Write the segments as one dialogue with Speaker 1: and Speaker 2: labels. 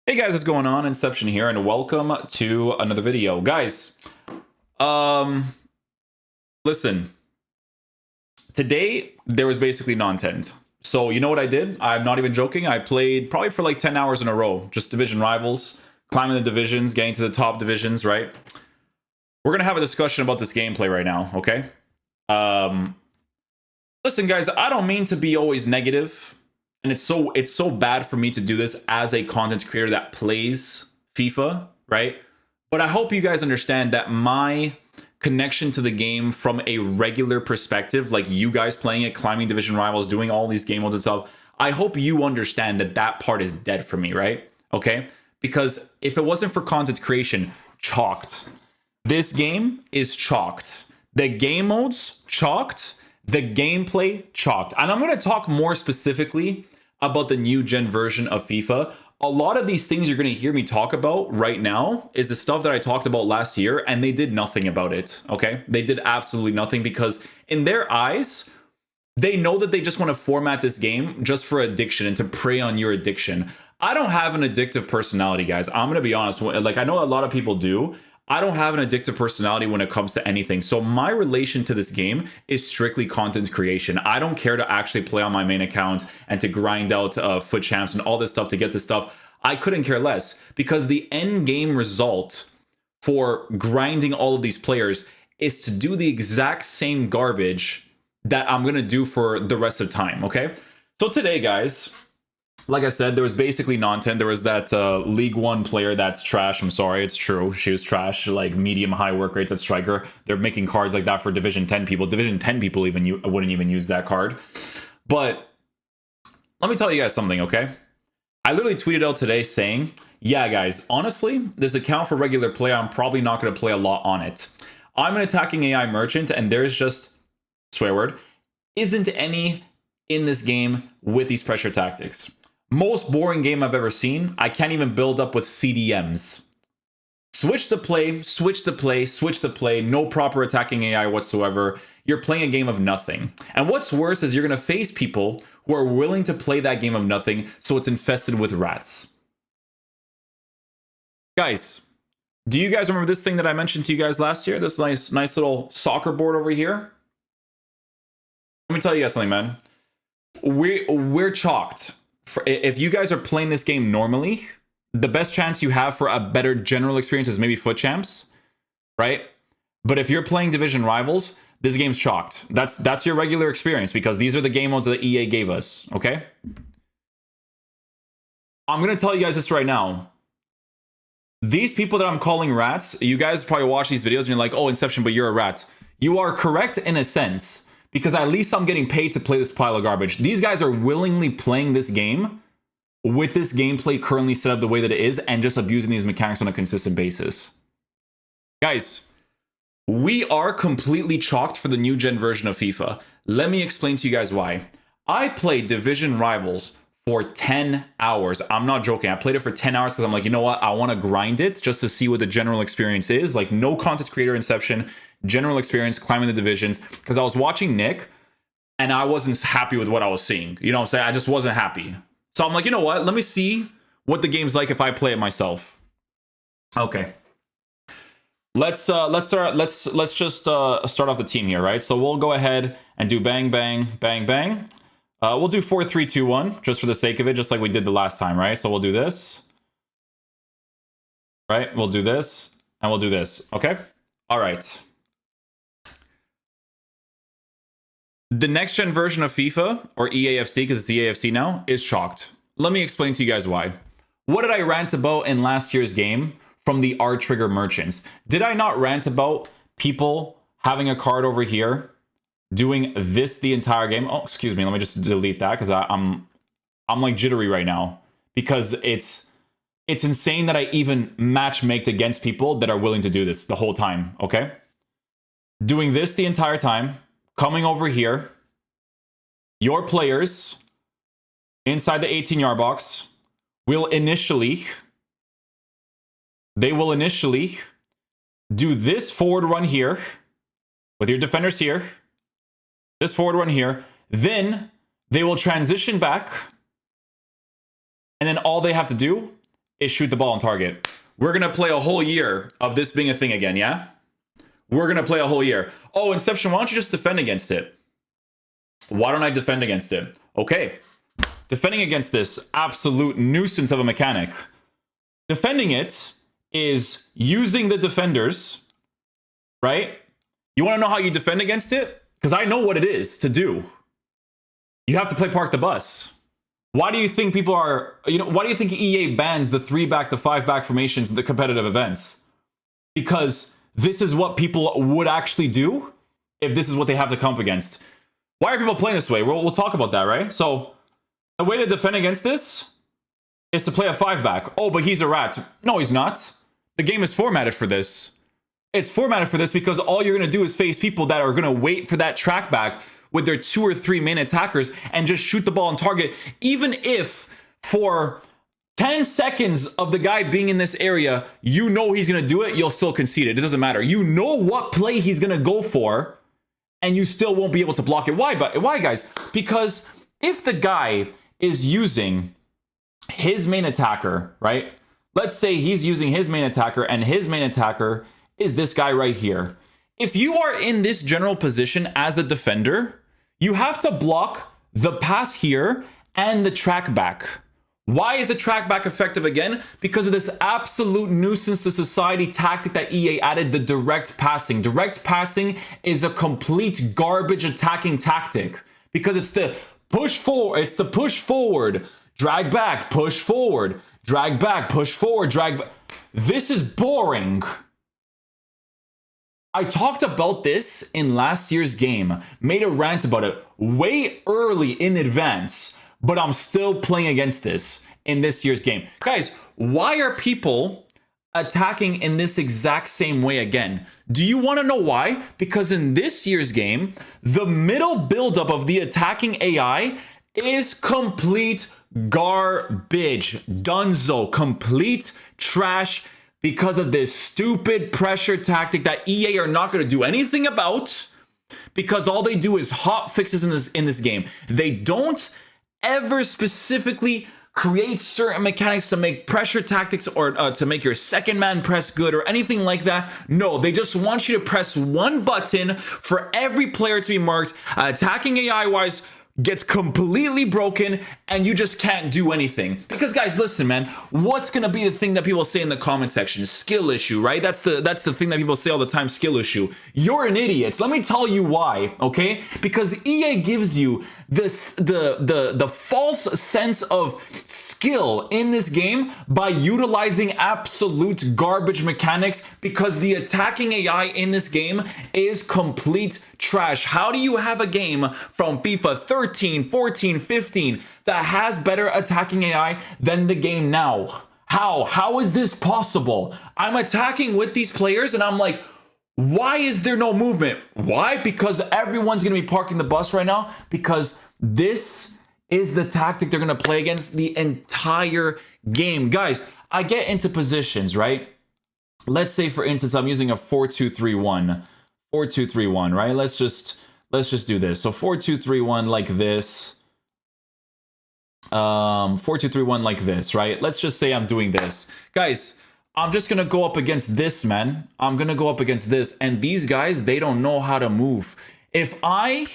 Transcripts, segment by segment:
Speaker 1: Hey guys, what's going on? Inception here, and welcome to another video. Guys, listen, today there was basically non-tend. So you know what I did? I'm not even joking. I played probably for like 10 hours in a row, just division rivals, climbing the divisions, getting to the top divisions, right? We're gonna have a discussion about this gameplay right now, okay? Listen, guys, I don't mean to be always negative, and it's so bad for me to do this as a content creator that plays FIFA, right? But I hope you guys understand that my connection to the game from a regular perspective, like you guys playing it, climbing division rivals, doing all these game modes and stuff, I hope you understand that that part is dead for me, right? Okay? Because if it wasn't for content creation, chalked. This game is chalked. The game modes, chalked. The gameplay, chalked. And I'm going to talk more specifically about the new gen version of FIFA. A lot of these things you're going to hear me talk about right now is the stuff that I talked about last year, and they did nothing about it, okay? They did absolutely nothing because in their eyes, they know that they just want to format this game just for addiction and to prey on your addiction. I don't have an addictive personality, guys. I'm going to be honest. Like, I know a lot of people do. I don't have an addictive personality when it comes to anything. So my relation to this game is strictly content creation. I don't care to actually play on my main account and to grind out foot champs and all this stuff to get this stuff. I couldn't care less because the end game result for grinding all of these players is to do the exact same garbage that I'm going to do for the rest of the time, okay? So today, guys, like I said, there was basically non-10. There was that League One player that's trash. I'm sorry, it's true. She was trash, like medium high work rates at striker. They're making cards like that for Division 10 people. Division 10 people wouldn't even use that card. But let me tell you guys something, okay? I literally tweeted out today saying, yeah, guys, honestly, this account for regular play, I'm probably not going to play a lot on it. I'm an attacking AI merchant, and there's just, swear word, isn't any in this game with these pressure tactics. Most boring game I've ever seen. I can't even build up with CDMs. Switch the play, switch the play, switch the play. No proper attacking AI whatsoever. You're playing a game of nothing. And what's worse is you're going to face people who are willing to play that game of nothing, so it's infested with rats. Guys, do you guys remember this thing that I mentioned to you guys last year? This nice little soccer board over here? Let me tell you guys something, man. We're chalked. If you guys are playing this game normally, the best chance you have for a better general experience is maybe foot champs, right? But if you're playing division rivals, this game's chalked. That's your regular experience because these are the game modes that EA gave us, okay? I'm going to tell you guys this right now. These people that I'm calling rats, you guys probably watch these videos and you're like, oh, Inception, but you're a rat. You are correct in a sense, because at least I'm getting paid to play this pile of garbage. These guys are willingly playing this game with this gameplay currently set up the way that it is and just abusing these mechanics on a consistent basis. Guys, we are completely chalked for the new gen version of FIFA. Let me explain to you guys why. I played Division Rivals for 10 hours. I'm not joking. I played it for 10 hours because I'm like, you know what? I want to grind it just to see what the general experience is. Like, no content creator Inception, general experience, climbing the divisions. Because I was watching Nick, and I wasn't happy with what I was seeing. You know what I'm saying? I just wasn't happy. So I'm like, you know what? Let me see what the game's like if I play it myself. Okay. Let's just start off the team here, right? So we'll go ahead and do bang, bang, bang, bang. We'll do 4, 3, 2, 1, just for the sake of it, just like we did the last time, right? So we'll do this. Right? We'll do this, and we'll do this, okay? All right. The next gen version of FIFA, or Eafc, because it's the Eafc now, is chalked. Let me explain to you guys why. What did I rant about in last year's game from the R-Trigger merchants? Did I not rant about people having a card over here doing this the entire game? Oh, excuse me. Let me just delete that because I'm like jittery right now because it's insane that I even matchmaked against people that are willing to do this the whole time. Okay, doing this the entire time, coming over here, your players inside the 18-yard box will initially do this forward run here with your defenders here. This forward run here, then they will transition back, and then all they have to do is shoot the ball on target. We're going to play a whole year of this being a thing again, yeah? We're going to play a whole year. Oh, Inception, why don't you just defend against it? Why don't I defend against it? Okay. Defending against this absolute nuisance of a mechanic. Defending it is using the defenders, right? You want to know how you defend against it? Because I know what it is to do. You have to play park the bus. Why do you think people are, why do you think EA bans the 3-back, the 5-back formations in the competitive events? Because this is what people would actually do if this is what they have to comp against. Why are people playing this way? We'll talk about that, right? So the way to defend against this is to play a 5-back. Oh, but he's a rat. No, he's not. The game is formatted for this. It's formatted for this because all you're going to do is face people that are going to wait for that track back with their 2 or 3 main attackers and just shoot the ball on target. Even if for 10 seconds of the guy being in this area, you know he's going to do it, you'll still concede it. It doesn't matter. You know what play he's going to go for, and you still won't be able to block it. Why, guys? Because if the guy is using his main attacker, right? Let's say he's using his main attacker, and his main attacker is this guy right here. If you are in this general position as the defender, you have to block the pass here and the track back. Why is the track back effective again? Because of this absolute nuisance to society tactic that EA added, the direct passing. Direct passing is a complete garbage attacking tactic because it's the push forward, drag back, push forward, drag back, push forward, drag back. This is boring. I talked about this in last year's game, made a rant about it way early in advance, but I'm still playing against this in this year's game. Guys, why are people attacking in this exact same way again? Do you want to know why? Because in this year's game, the middle buildup of the attacking AI is complete garbage. Dunzo, complete trash. Because of this stupid pressure tactic that EA are not going to do anything about, because all they do is hot fixes in this game. They don't ever specifically create certain mechanics to make pressure tactics or to make your second man press good or anything like that. No, they just want you to press one button for every player to be marked. Attacking AI wise gets completely broken and you just can't do anything. Because guys, listen, man, what's gonna be the thing that people say in the comment section? Skill issue, right? That's the thing that people say all the time, skill issue. You're an idiot. Let me tell you why, okay? Because EA gives you this the false sense of skill in this game by utilizing absolute garbage mechanics, because the attacking AI in this game is complete trash. How do you have a game from FIFA 13, 14, 15 that has better attacking AI than the game now? How is this possible? I'm attacking with these players and I'm like, why is there no movement? Why? Because everyone's going to be parking the bus right now, because this is the tactic they're going to play against the entire game. Guys, I get into positions, right? Let's say, for instance, I'm using a 4-2-3-1. 4-2-3-1, right? Let's just do this. So 4-2-3-1 like this. 4-2-3-1 like this, right? Let's just say I'm doing this. Guys, I'm just gonna go up against this, man. I'm gonna go up against this, and these guys, they don't know how to move. If I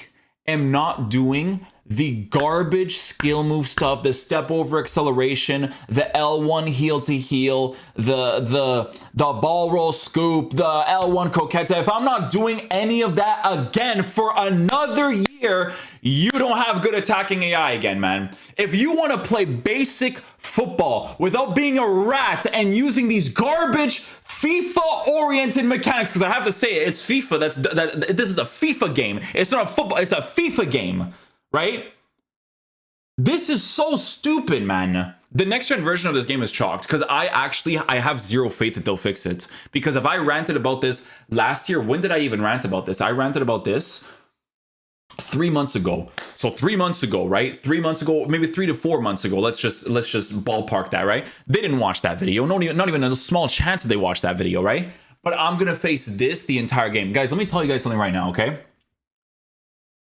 Speaker 1: am not doing the garbage skill move stuff, the step over acceleration, the L1 heel to heel, the ball roll scoop, the L1 coquette, if I'm not doing any of that again for another year, you don't have good attacking AI again, man. If you want to play basic football without being a rat and using these garbage FIFA oriented mechanics, because I have to say it, it's FIFA. This is a FIFA game. It's not a football, it's a FIFA game. Right? This is so stupid, man. The next gen version of this game is chalked, because I have zero faith that they'll fix it. Because if I ranted about this last year, when did I even rant about this? I ranted about this 3 months ago. So 3 months ago, right? 3 months ago, maybe 3 to 4 months ago. Let's just ballpark that, right? They didn't watch that video. Not even a small chance that they watched that video, right? But I'm gonna face this the entire game. Guys, let me tell you guys something right now, okay?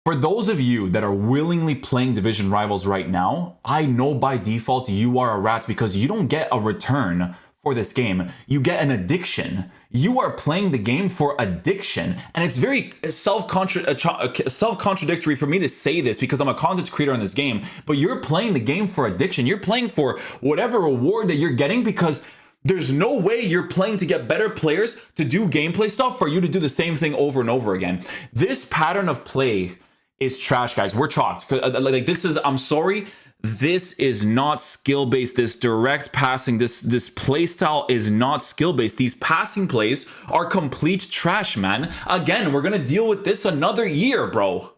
Speaker 1: For those of you that are willingly playing division rivals right now, I know by default you are a rat because you don't get a return for this game. You get an addiction. You are playing the game for addiction. And it's very self-contradictory for me to say this because I'm a content creator in this game, but you're playing the game for addiction. You're playing for whatever reward that you're getting because there's no way you're playing to get better players to do gameplay stuff for you to do the same thing over and over again. This pattern of play is trash, guys. We're chalked. Like, this is, I'm sorry, this is not skill-based. This direct passing, this play style is not skill-based. These passing plays are complete trash, man. Again, we're gonna deal with this another year, bro.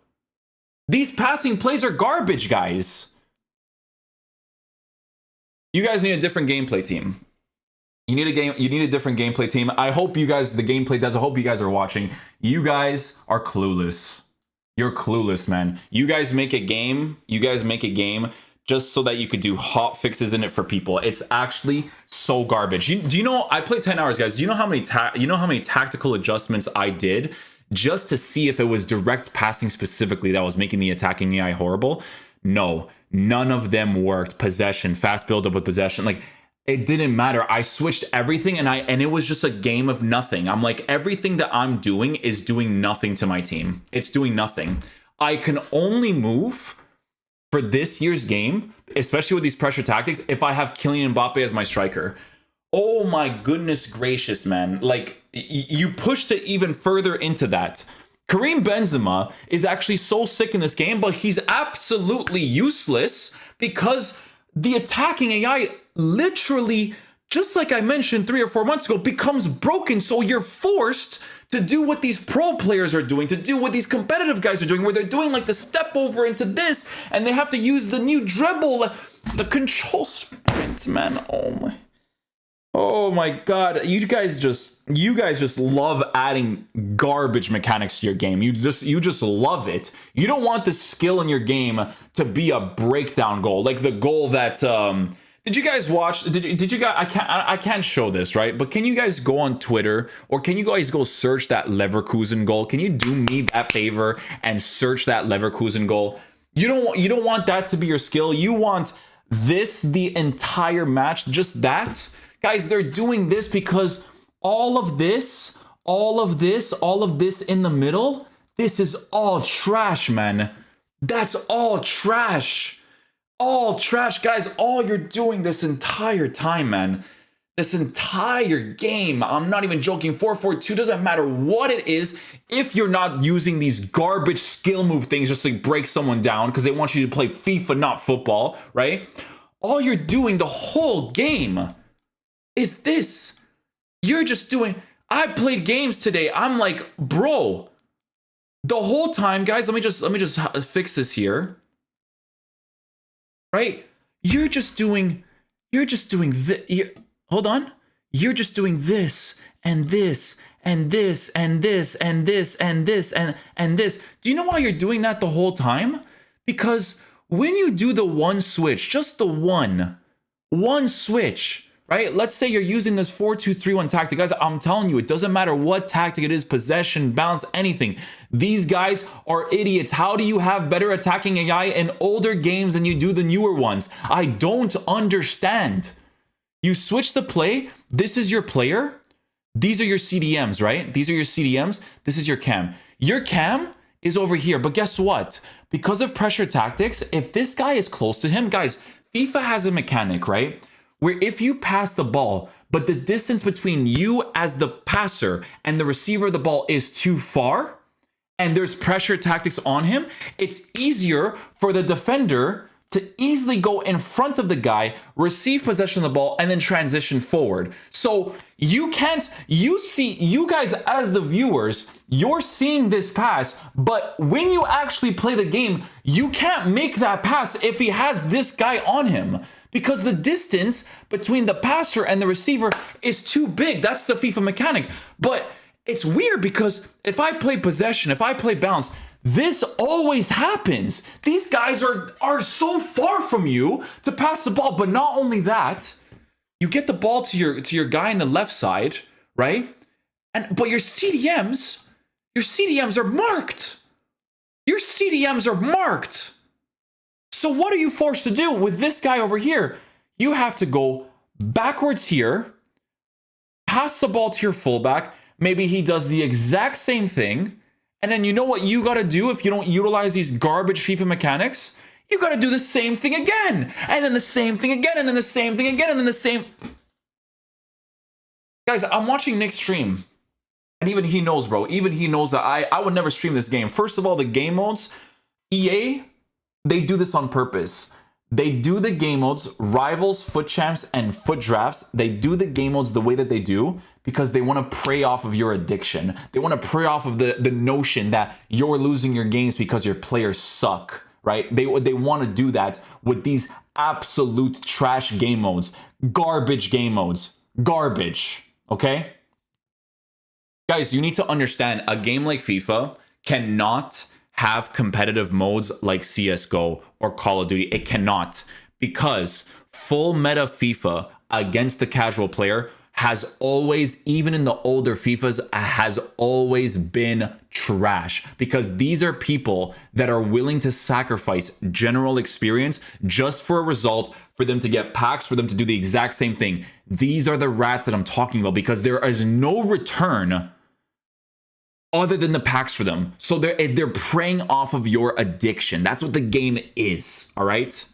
Speaker 1: These passing plays are garbage, guys. You guys need a different gameplay team. You need a different gameplay team. I hope you guys, the gameplay devs, I hope you guys are watching. You guys are clueless. You're clueless, man. You guys make a game. Just so that you could do hot fixes in it for people. It's actually so garbage. Do you know, I played 10 hours, guys. Do you know how many tactical adjustments I did just to see if it was direct passing specifically that was making the attacking AI horrible? No, none of them worked. Possession, fast build up with possession, like it didn't matter. I switched everything and it was just a game of nothing. I'm like, everything that I'm doing is doing nothing to my team. It's doing nothing. I can only move for this year's game, especially with these pressure tactics, if I have Kylian Mbappe as my striker. Oh my goodness gracious, man. Like, you pushed it even further into that. Karim Benzema is actually so sick in this game, but he's absolutely useless because the attacking AI literally, just like I mentioned 3 or 4 months ago, becomes broken. So you're forced to do what these pro players are doing, to do what these competitive guys are doing, where they're doing like the step over into this, and they have to use the new dribble, the control sprint, man. Oh my god. You guys just love adding garbage mechanics to your game. You just love it. You don't want the skill in your game to be a breakdown goal, like the goal that did you guys watch? Did you guys? I can't show this, right? But can you guys go on Twitter, or can you guys go search that Leverkusen goal? Can you do me that favor and search that Leverkusen goal? You don't want that to be your skill. You want this the entire match, just that. Guys, they're doing this because all of this in the middle, this is all trash, man. That's all trash. All trash, guys. All you're doing this entire time, man. This entire game. I'm not even joking. 4-4-2 doesn't matter what it is if you're not using these garbage skill move things just to break someone down because they want you to play FIFA, not football, right? All you're doing the whole game is this. You're just doing... I played games today. I'm like, bro, the whole time, guys, let me just fix this here. Right? You're just doing this. Hold on. You're just doing this and this and this and this and this and this and this. Do you know why you're doing that the whole time? Because when you do the one switch, just the one switch, right? Let's say you're using this 4-2-3-1 tactic. Guys, I'm telling you, it doesn't matter what tactic it is, possession, balance, anything. These guys are idiots. How do you have better attacking AI in older games than you do the newer ones? I don't understand. You switch the play. This is your player. These are your CDMs, right? These are your CDMs. This is your cam. Your cam is over here. But guess what? Because of pressure tactics, if this guy is close to him, guys, FIFA has a mechanic, right? Where if you pass the ball, but the distance between you as the passer and the receiver of the ball is too far, and there's pressure tactics on him, it's easier for the defender to easily go in front of the guy, receive possession of the ball, and then transition forward. So you guys as the viewers, you're seeing this pass, but when you actually play the game, you can't make that pass if he has this guy on him. Because the distance between the passer and the receiver is too big. That's the FIFA mechanic. But it's weird because if I play possession, if I play balance, this always happens. These guys are so far from you to pass the ball. But not only that, you get the ball to your guy on the left side, right? But your CDMs are marked. Your CDMs are marked. So what are you forced to do with this guy over here? You have to go backwards here, pass the ball to your fullback. Maybe he does the exact same thing. And then you know what you got to do if you don't utilize these garbage FIFA mechanics? You got to do the same thing again. And then the same thing again. And then the same thing again. And then the same. Guys, I'm watching Nick's stream. And even he knows, bro. Even he knows that I would never stream this game. First of all, the game modes, EA, they do this on purpose. They do the game modes, Rivals, Foot Champs, and Foot Drafts. They do the game modes the way that they do because they want to prey off of your addiction. They want to prey off of the notion that you're losing your games because your players suck, right? They want to do that with these absolute trash game modes. Garbage game modes. Garbage, okay? Guys, you need to understand a game like FIFA cannot have competitive modes like CSGO or Call of Duty. It cannot, because full meta FIFA against the casual player has always, even in the older FIFAs, has always been trash, because these are people that are willing to sacrifice general experience just for a result, for them to get packs, for them to do the exact same thing. These are the rats that I'm talking about, because there is no return other than the packs for them. So they're preying off of your addiction. That's what the game is, all right?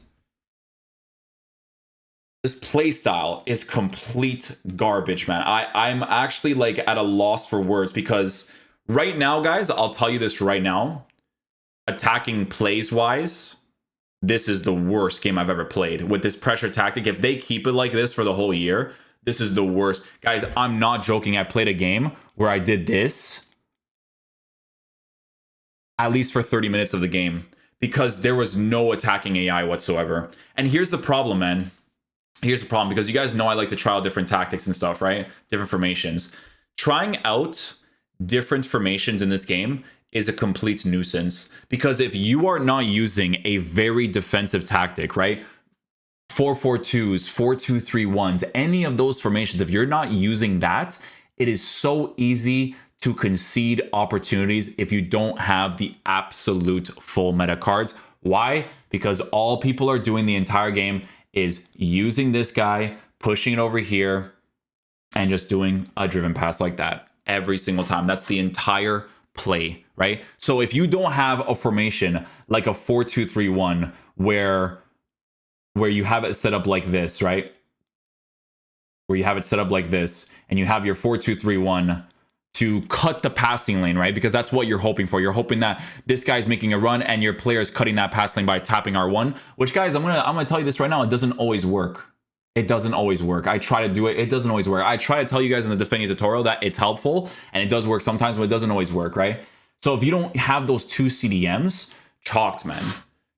Speaker 1: This playstyle is complete garbage, man. I'm actually like at a loss for words, because right now, guys, I'll tell you this right now. Attacking plays-wise, this is the worst game I've ever played. With this pressure tactic, if they keep it like this for the whole year, this is the worst. Guys, I'm not joking. I played a game where I did this at least for 30 minutes of the game, because there was no attacking AI whatsoever. And here's the problem, man. Here's the problem, because you guys know I like to try out different tactics and stuff, right? Different formations. Trying out different formations in this game is a complete nuisance, because if you are not using a very defensive tactic, right? 4-4-2s, 4-2-3-1s, any of those formations, if you're not using that, it is so easy to concede opportunities if you don't have the absolute full meta cards. Why? Because all people are doing the entire game is using this guy, pushing it over here, and just doing a driven pass like that every single time. That's the entire play, right? So if you don't have a formation like a 4-2-3-1 where you have it set up like this, right? Where you have it set up like this, and you have your 4-2-3-1 to cut the passing lane, right? Because that's what you're hoping for. You're hoping that this guy's making a run and your player is cutting that pass lane by tapping R1, which, guys, I'm gonna tell you this right now, it doesn't always work. It doesn't always work. I try to do it. It doesn't always work. I try to tell you guys in the defending tutorial that it's helpful and it does work sometimes, but it doesn't always work, right? So if you don't have those two CDMs, chalked, man.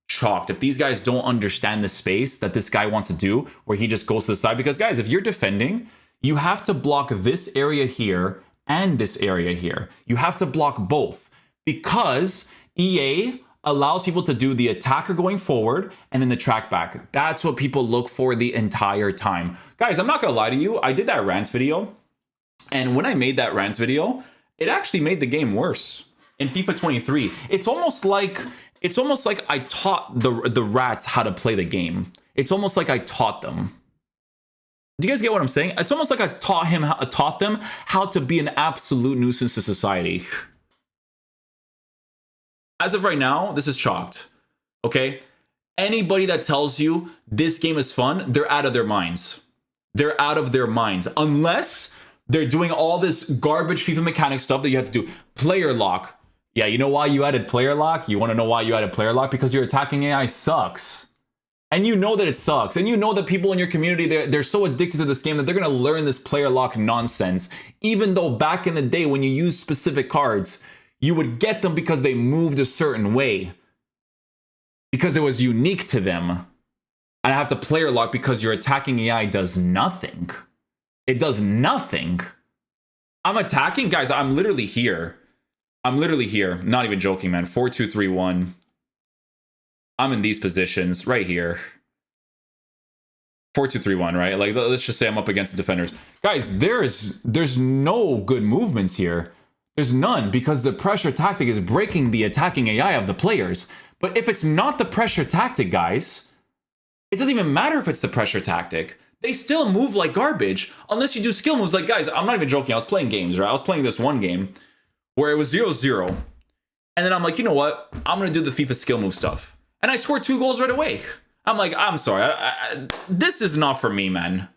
Speaker 1: Chalked. If these guys don't understand the space that this guy wants to do, where he just goes to the side, because, guys, if you're defending, you have to block this area here and this area here. You have to block both, because EA allows people to do the attacker going forward and then the track back. That's what people look for the entire time. Guys, I'm not gonna lie to you. I did that rant video, and when I made that rant video, it actually made the game worse. In FIFA 23, it's almost like I taught the rats how to play the game. It's almost like I taught them. Do you guys get what I'm saying? It's almost like I taught them how to be an absolute nuisance to society. As of right now, this is chalked. Okay? Anybody that tells you this game is fun, they're out of their minds. They're out of their minds. Unless they're doing all this garbage FIFA mechanic stuff that you have to do. Player lock. Yeah, you know why you added player lock? You want to know why you added player lock? Because your attacking AI sucks. And you know that it sucks. And you know that people in your community, they're so addicted to this game that they're going to learn this player lock nonsense. Even though back in the day when you used specific cards, you would get them because they moved a certain way. Because it was unique to them. And I have to player lock because your attacking AI does nothing. It does nothing. I'm attacking? Guys, I'm literally here. I'm literally here. Not even joking, man. 4-2-3-1. I'm in these positions right here. 4-2-3-1, right? Like, let's just say I'm up against the defenders. Guys, there's no good movements here. There's none, because the pressure tactic is breaking the attacking AI of the players. But if it's not the pressure tactic, guys, it doesn't even matter if it's the pressure tactic. They still move like garbage unless you do skill moves. Like, guys, I'm not even joking. I was playing games, right? I was playing this one game where it was 0-0. And then I'm like, you know what? I'm going to do the FIFA skill move stuff. And I scored 2 goals right away. I'm like, I'm sorry. This is not for me, man.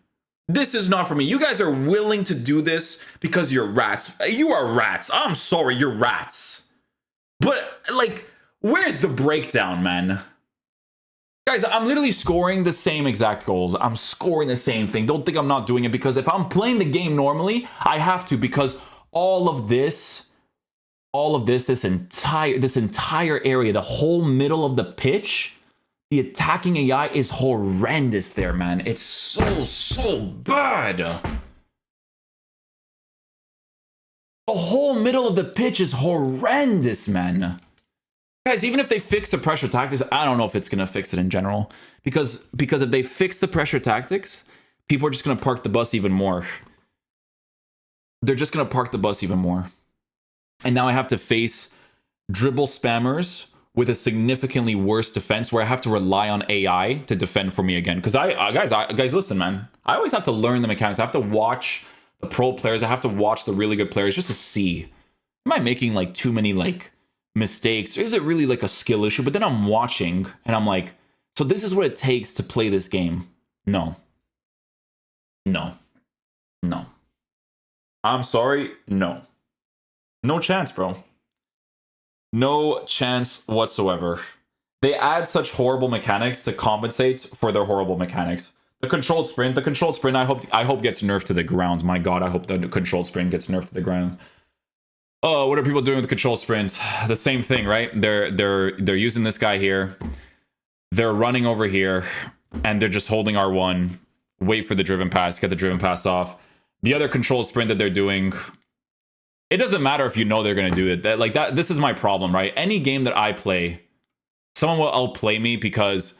Speaker 1: This is not for me. You guys are willing to do this because you're rats. You are rats. I'm sorry, you're rats. But, like, where's the breakdown, man? Guys, I'm literally scoring the same exact goals. I'm scoring the same thing. Don't think I'm not doing it, because if I'm playing the game normally, I have to, because all of this, this entire area, the whole middle of the pitch, the attacking AI is horrendous there, man. It's so bad. The whole middle of the pitch is horrendous, man. Guys, even if they fix the pressure tactics, I don't know if it's going to fix it in general. Because if they fix the pressure tactics, people are just going to park the bus even more. They're just going to park the bus even more. And now I have to face dribble spammers with a significantly worse defense, where I have to rely on AI to defend for me again. Because guys, listen, man. I always have to learn the mechanics. I have to watch the pro players. I have to watch the really good players just to see, am I making like too many like mistakes? Is it really like a skill issue? But then I'm watching and I'm like, so this is what it takes to play this game. No. I'm sorry. No chance, bro. No chance whatsoever. They add such horrible mechanics to compensate for their horrible mechanics. The controlled sprint, I hope gets nerfed to the ground. My God, I hope the controlled sprint gets nerfed to the ground. Oh, what are people doing with the control sprint? The same thing, right? They're using this guy here. They're running over here, and they're just holding R1. Wait for the driven pass, get the driven pass off. The other control sprint that they're doing, it doesn't matter if you know they're gonna do it. This is my problem, right? Any game that I play, someone will outplay me because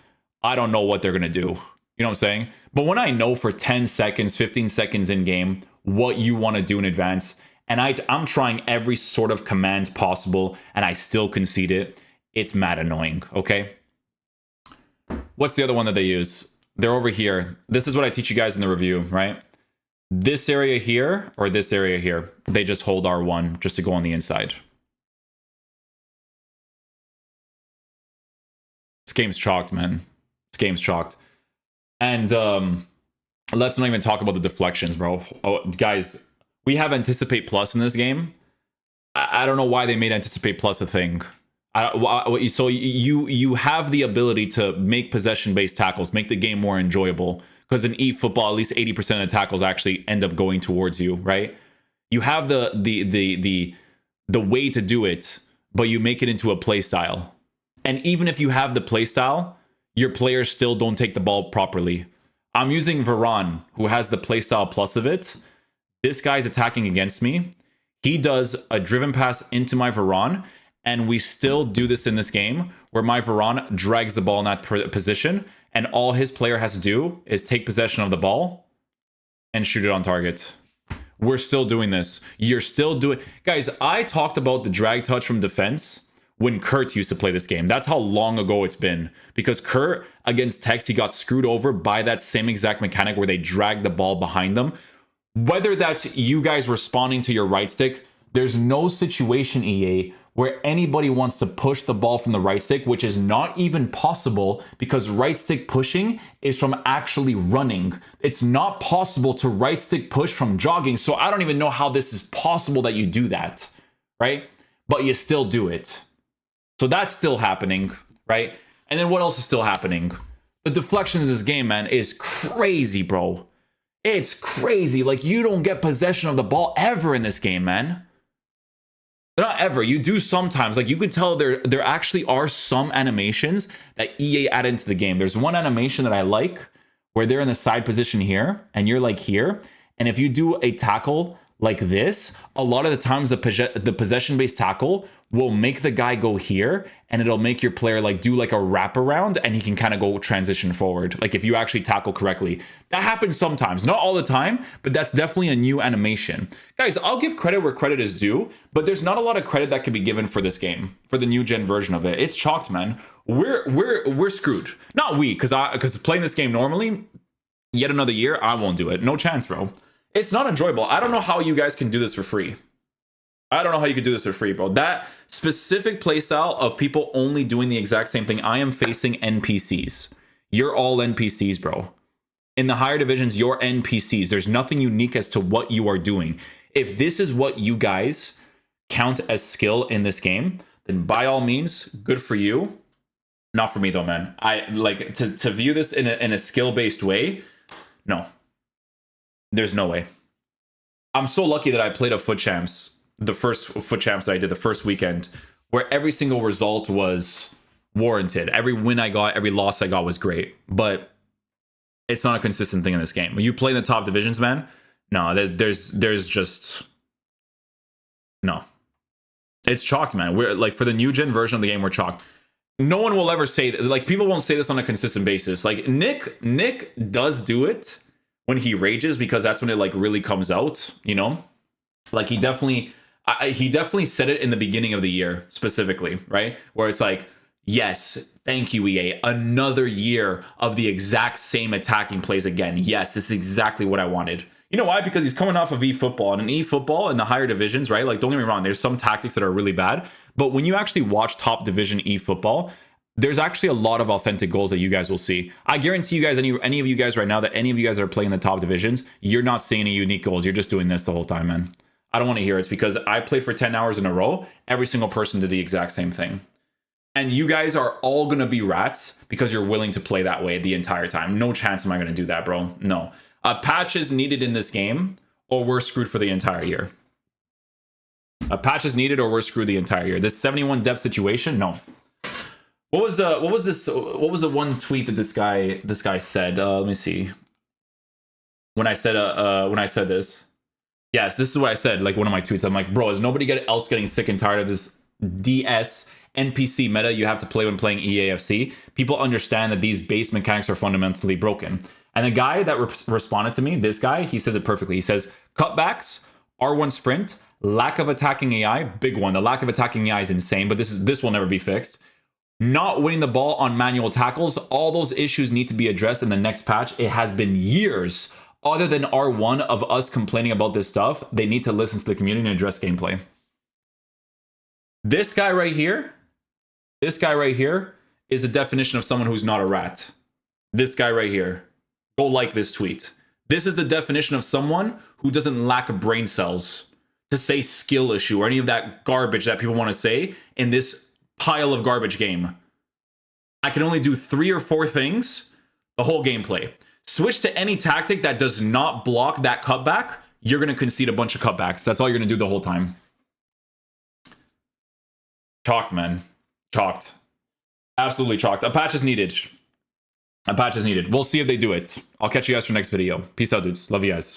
Speaker 1: I don't know what they're gonna do. You know what I'm saying? But when I know for 10 seconds, 15 seconds in game what you want to do in advance, and I'm trying every sort of command possible, and I still concede it, it's mad annoying, okay? What's the other one that they use? They're over here. This is what I teach you guys in the review, right? This area here, or this area here, they just hold R1 just to go on the inside. This game's chalked, man. This game's chalked. And let's not even talk about the deflections, bro. Oh, guys, we have Anticipate Plus in this game. I don't know why they made Anticipate Plus a thing. So you have the ability to make possession-based tackles, make the game more enjoyable. Because in eFootball, at least 80% of the tackles actually end up going towards you, right? You have the way to do it, but you make it into a play style. And even if you have the play style, your players still don't take the ball properly. I'm using Varane, who has the playstyle plus of it. This guy's attacking against me. He does a driven pass into my Varane, and we still do this in this game, where my Varane drags the ball in that position, and all his player has to do is take possession of the ball and shoot it on target. We're still doing this. You're still doing... Guys, I talked about the drag touch from defense when Kurt used to play this game. That's how long ago it's been. Because Kurt, against Tex, he got screwed over by that same exact mechanic where they drag the ball behind them. Whether that's you guys responding to your right stick, there's no situation, EA, where anybody wants to push the ball from the right stick, which is not even possible because right stick pushing is from actually running. It's not possible to right stick push from jogging. So I don't even know how this is possible that you do that, right? But you still do it. So that's still happening, right? And then what else is still happening? The deflection in this game, man, is crazy, bro. It's crazy. Like, you don't get possession of the ball ever in this game, man. Not ever. You do sometimes. Like, you could tell there actually are some animations that EA add into the game. There's one animation that I like where they're in the side position here and you're like here. And if you do a tackle like this, a lot of the times the possession-based tackle will make the guy go here, and it'll make your player like do like a wraparound, and he can kind of go transition forward. Like if you actually tackle correctly. That happens sometimes, not all the time, but that's definitely a new animation. Guys, I'll give credit where credit is due, but there's not a lot of credit that can be given for this game, for the new gen version of it. It's chalked, man. We're screwed. Not we, because playing this game normally, yet another year, I won't do it. No chance, bro. It's not enjoyable. I don't know how you guys can do this for free. I don't know how you could do this for free, bro. That specific playstyle of people only doing the exact same thing. I am facing NPCs. You're all NPCs, bro. In the higher divisions, you're NPCs. There's nothing unique as to what you are doing. If this is what you guys count as skill in this game, then by all means, good for you. Not for me though, man. I like to view this in a skill-based way. No. There's no way. I'm so lucky that I played a foot champs, the first foot champs that I did the first weekend, where every single result was warranted. Every win I got, every loss I got was great. But it's not a consistent thing in this game. When you play in the top divisions, man, no, there's just no. It's chalked, man. We're like, for the new gen version of the game, we're chalked. No one will ever say that, like, people won't say this on a consistent basis. Like Nick does do it when he rages, because that's when it like really comes out, you know? Like he definitely said it in the beginning of the year specifically, right? Where it's like, yes, thank you, EA. Another year of the exact same attacking plays again. Yes, this is exactly what I wanted. You know why? Because he's coming off of eFootball, and in eFootball in the higher divisions, right? Like, don't get me wrong, there's some tactics that are really bad, but when you actually watch top division eFootball, there's actually a lot of authentic goals that you guys will see. I guarantee you guys, any of you guys right now, that any of you guys that are playing the top divisions, you're not seeing any unique goals. You're just doing this the whole time, man. I don't want to hear it. It's because I played for 10 hours in a row. Every single person did the exact same thing. And you guys are all going to be rats because you're willing to play that way the entire time. No chance am I going to do that, bro. No. A patch is needed in this game, or we're screwed for the entire year. A patch is needed, or we're screwed the entire year. This 71 depth situation, no. What was the one tweet that this guy said? Let me see. When I said this. Yes, this is what I said, like one of my tweets. I'm like, bro, is nobody else getting sick and tired of this DS NPC meta you have to play when playing Eafc? People understand that these base mechanics are fundamentally broken. And the guy that responded to me, this guy, he says it perfectly. He says, cutbacks, R1 sprint, lack of attacking AI, big one. The lack of attacking AI is insane, but this will never be fixed. Not winning the ball on manual tackles, all those issues need to be addressed in the next patch. It has been years, other than R1, of us complaining about this stuff. They need to listen to the community and address gameplay. This guy right here is the definition of someone who's not a rat. This guy right here. Go like this tweet. This is the definition of someone who doesn't lack brain cells to say skill issue or any of that garbage that people want to say in this pile of garbage game. I can only do 3 or 4 things the whole gameplay. Switch to any tactic that does not block that cutback, you're going to concede a bunch of cutbacks. That's all you're going to do the whole time. Chalked, man. Chalked. Absolutely chalked. A patch is needed. A patch is needed. We'll see if they do it. I'll catch you guys for next video. Peace out, dudes. Love you guys.